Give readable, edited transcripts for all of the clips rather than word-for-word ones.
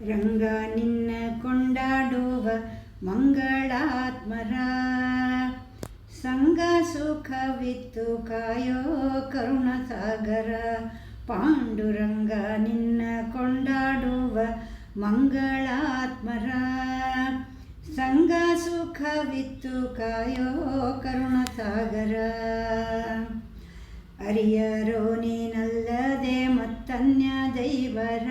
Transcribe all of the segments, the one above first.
ರಂಗ ನಿನ್ನ ಕೊಂಡಾಡುವ ಮಂಗಳಾತ್ಮರ ಸಂಗ ಸುಖವಿತ್ತು ಕಾಯೋ ಕರುಣಸಾಗರ. ಪಾಂಡುರಂಗ ನಿನ್ನ ಕೊಂಡಾಡುವ ಮಂಗಳಾತ್ಮರ ಸಂಗ ಸುಖವಿತ್ತು ಕಾಯೋ ಕರುಣಸಾಗರ. ಅರಿಯರೋ ನೀನಲ್ಲದೆ ಮತ್ತನ್ಯ ದೈವರ,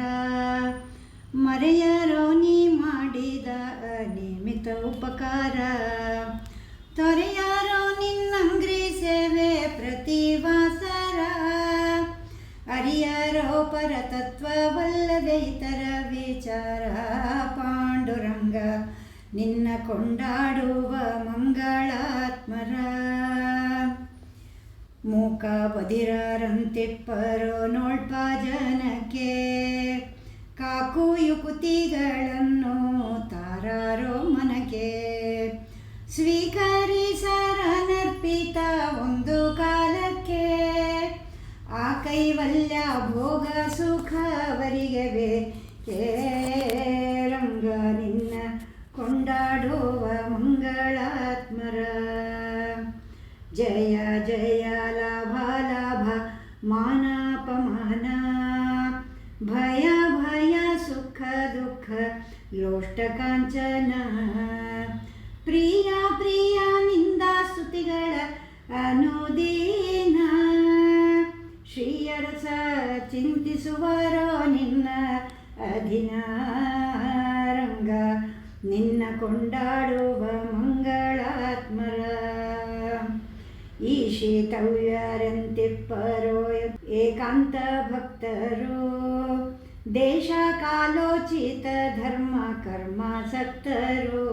ಮರೆಯರೋ ನೀ ಮಾಡಿದ ಅನಿಮಿತ ಉಪಕಾರ. ತೊರೆಯಾರೋ ನಿನ್ನಂಗ್ರಿ ಸೇವೆ ಪ್ರತಿವಾಸರ, ಅರಿಯರೋ ಪರತತ್ವವಲ್ಲದೆ ಇತರ ವಿಚಾರ. ಪಾಂಡುರಂಗ ನಿನ್ನ ಕೊಂಡಾಡುವ ಮಂಗಳಾತ್ಮರ ಮೂಕ ಬದಿರರಂತಿಪ್ಪರೋ ನೋಳ್ಪ ಜನಕ್ಕೆ, ಕಾಕು ಯುಕುತಿಗಳನ್ನು ತಾರಾರೋ ಮನಕ್ಕೆ. ಸ್ವೀಕರಿಸರನರ್ಪಿತ ಒಂದು ಕಾಲಕ್ಕೆ, ಆ ಕೈವಲ್ಯ ಭೋಗ ಸುಖವರಿಗೆ ಬೇಕೇ. ರಂಗ ನಿನ್ನ ಕೊಂಡಾಡುವ ಮಂಗಳಾತ್ಮರ ಜಯ ಜಯ ಲಾಭ ಲಾಭ ಮಾನಾಪಮಾನ, ಭಯ ಭಯ ಸುಖ ದುಃಖ ಲೋಷ್ಟ ಕಾಂಚನ. ಪ್ರಿಯ ಪ್ರಿಯ ನಿಂದ ಸ್ತುತಿಗಳ ಅನುದೀನ, ಶ್ರೀಯರಸ ಚಿಂತಿಸುವರೋ ನಿನ್ನ ಅಧೀನ. ರಂಗ ನಿನ್ನ ಕೊಂಡಾಡುವ ಮಂಗಳಾತ್ಮರ ಈಶಿತವ್ಯರಂತಿಪ್ಪರೋ ಏಕಾಂತ ಭಕ್ತರು, ದೇಶ ಕಾಲೋಚಿತ ಧರ್ಮ ಕರ್ಮಾಸಕ್ತರು.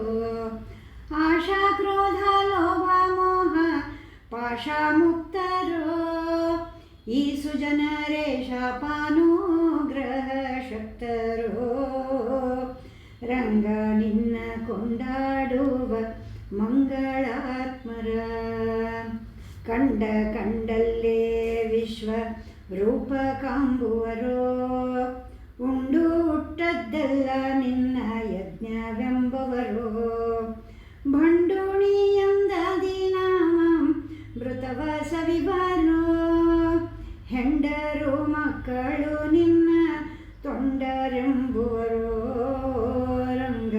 ಆಶಾ ಕ್ರೋಧ ಲೋಭ ಮೋಹ ಪಾಶ ಮುಕ್ತರು, ಈ ಸುಜನರೇ ಶಾಪಾನುಗ್ರಹ ಶಕ್ತರು. ರಂಗ ನಿನ್ನ ಕೊಂಡಾಡುವ ಮಂಗಳಾತ್ಮರ ಕಂಡ ಕಂಡಲ್ಲೇ ವಿಶ್ವ ರೂಪ ಕಾಂಬುವರೋ, ಉಂಡು ಹುಟ್ಟದ್ದೆಲ್ಲ ನಿನ್ನ ಯಜ್ಞವೆಂಬುವರು. ಭಂಡುಣಿ ಎಂದದಿ ನಾಮ ಮೃತವ ಸವಿಬರೋ, ಹೆಂಡರು ಮಕ್ಕಳು ನಿನ್ನ ತೊಂಡರೆಂಬುವರು. ರಂಗ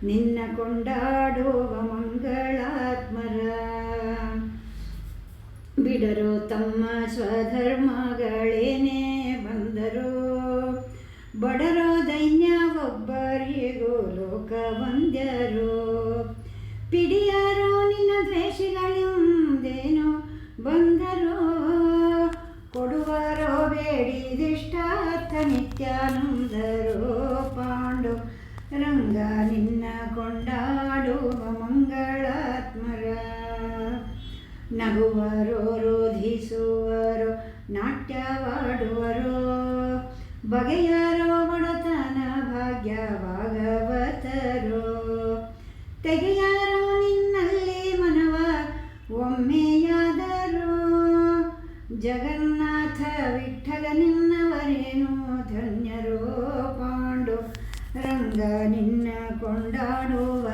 ನಿನ್ನ ಕೊಂಡಾಡುವ ಮಂಗಳಾತ್ಮರ ಬಿಡರೋ ತಮ್ಮ ಸ್ವಧರ್ಮಗಳೇನೇ ಬಂದರು, ಬಡರೋ ದೈನ್ಯ ಒಬ್ಬರಿಗೂ ಲೋಕ ವಂದ್ಯರು. ಪಿಡಿಯರೋ ನಿನ್ನ ದ್ವೇಷಗಳಿಂದೇನೋ ಬಂದರು, ಕೊಡುವರೋ ಬೇಡಿದಿಷ್ಟಾರ್ಥ ನಿತ್ಯಾನಂದರು. ಪಾಂಡು ರಂಗ ನಿನ್ನ ಕೊಂಡಾಡುವ ಮಂಗಳಾತ್ಮರ ನಗುವರೋ ರೋಧಿಸುವರೋ ನಾಟ್ಯವಾಡುವರೋ, ಬಗೆಯರೋ ಬಡತನ ಭಾಗ್ಯ ಭಾಗವತರೋ. ತೆಗೆಯಾರೋ ನಿನ್ನಲ್ಲಿ ಮನವ ಒಮ್ಮೆಯಾದರೂ, ಜಗನ್ನಾಥ ವಿಠಲ ನಿನ್ನವರೇನು ಧನ್ಯರೋ. ಪಾಂಡು ರಂಗ ನಿನ್ನ ಕೊಂಡಾಡುವ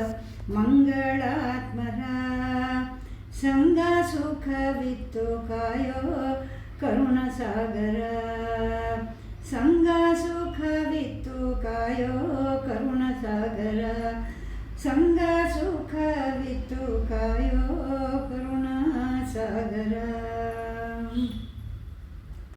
ಮಂಗಳಾತ್ಮರ ಸಂಗ ಸುಖವಿತ್ತು ಕಾಯೋ ಕರುಣಸಾಗರ. ಸಂಗ ಸುಖವಿತ್ತು ಕಾಯೋ ಕರುಣಸಾಗರ, ಸಂಗ ಸುಖವಿತ್ತು ಕಾಯೋ ಕರುಣಸಾಗರ.